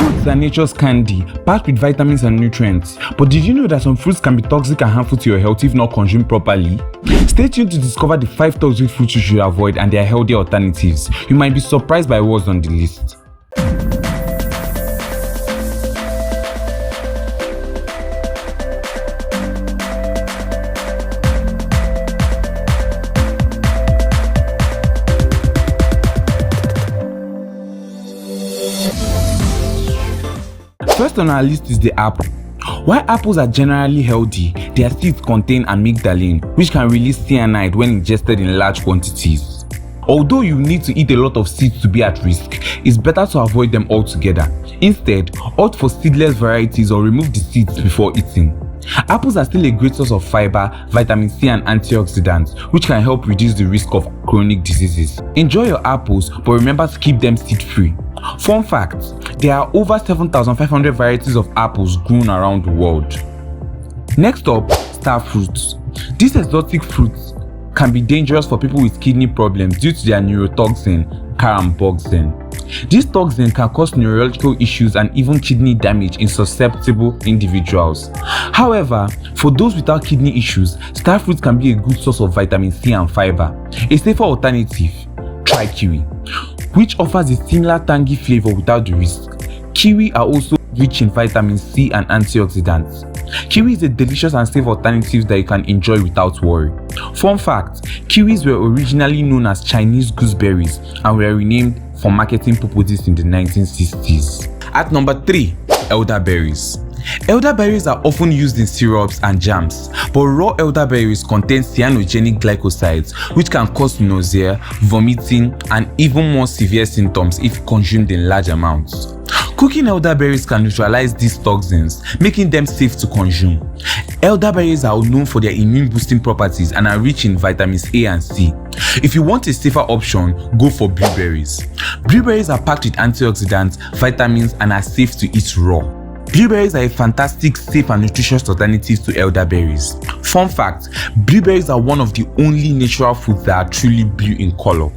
Fruits are nature's candy, packed with vitamins and nutrients. But did you know that some fruits can be toxic and harmful to your health if not consumed properly? Stay tuned to discover the 5 toxic fruits you should avoid and their healthy alternatives. You might be surprised by what's on the list. First on our list is the apple. While apples are generally healthy, their seeds contain amygdalin, which can release cyanide when ingested in large quantities. Although you need to eat a lot of seeds to be at risk, it's better to avoid them altogether. Instead, opt for seedless varieties or remove the seeds before eating. Apples are still a great source of fiber, vitamin C and antioxidants, which can help reduce the risk of chronic diseases. Enjoy your apples, but remember to keep them seed-free. Fun fact, there are over 7,500 varieties of apples grown around the world. Next up, star fruits. These exotic fruits can be dangerous for people with kidney problems due to their neurotoxin, caramboxin. This toxin can cause neurological issues and even kidney damage in susceptible individuals. However, for those without kidney issues, star fruits can be a good source of vitamin C and fiber. A safer alternative, try kiwi, which offers a similar tangy flavor without the risk. Kiwi are also rich in vitamin C and antioxidants. Kiwi is a delicious and safe alternative that you can enjoy without worry. Fun fact, kiwis were originally known as Chinese gooseberries and were renamed for marketing purposes in the 1960s. At number 3, elderberries. Elderberries are often used in syrups and jams, but raw elderberries contain cyanogenic glycosides, which can cause nausea, vomiting, and even more severe symptoms if consumed in large amounts. Cooking elderberries can neutralize these toxins, making them safe to consume. Elderberries are known for their immune-boosting properties and are rich in vitamins A and C. If you want a safer option, go for blueberries. Blueberries are packed with antioxidants, vitamins, and are safe to eat raw. Blueberries are a fantastic, safe, and nutritious alternative to elderberries. Fun fact, blueberries are one of the only natural fruits that are truly blue in color.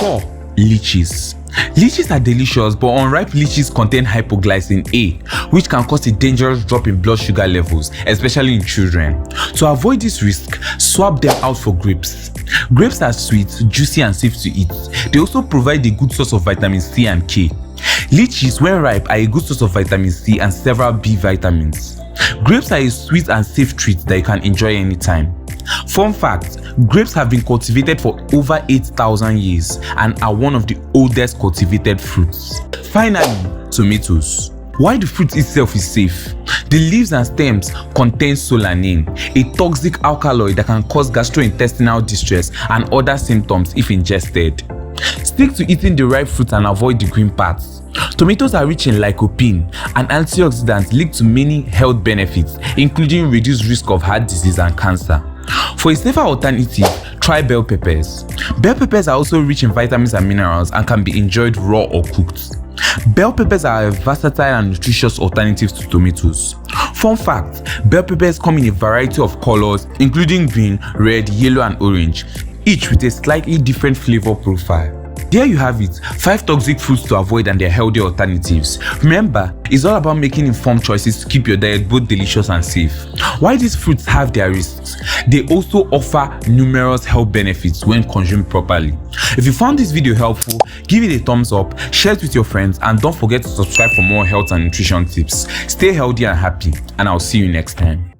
4. Lychees. Lychees are delicious, but unripe lychees contain hypoglycemia A, which can cause a dangerous drop in blood sugar levels, especially in children. To avoid this risk, swap them out for grapes. Grapes are sweet, juicy, and safe to eat. They also provide a good source of vitamin C and K. Lychees, when ripe, are a good source of vitamin C and several B vitamins. Grapes are a sweet and safe treat that you can enjoy anytime. Fun fact, grapes have been cultivated for over 8,000 years and are one of the oldest cultivated fruits. Finally, tomatoes. While the fruit itself is safe, the leaves and stems contain solanine, a toxic alkaloid that can cause gastrointestinal distress and other symptoms if ingested. Stick to eating the ripe fruit and avoid the green parts. Tomatoes are rich in lycopene, an antioxidant linked to many health benefits, including reduced risk of heart disease and cancer. For a safer alternative, try bell peppers. Bell peppers are also rich in vitamins and minerals and can be enjoyed raw or cooked. Bell peppers are a versatile and nutritious alternative to tomatoes. Fun fact, bell peppers come in a variety of colors, including green, red, yellow, and orange, each with a slightly different flavor profile. There you have it, 5 toxic fruits to avoid and their healthy alternatives. Remember, it's all about making informed choices to keep your diet both delicious and safe. While these fruits have their risks, they also offer numerous health benefits when consumed properly. If you found this video helpful, give it a thumbs up, share it with your friends, and don't forget to subscribe for more health and nutrition tips. Stay healthy and happy, and I'll see you next time.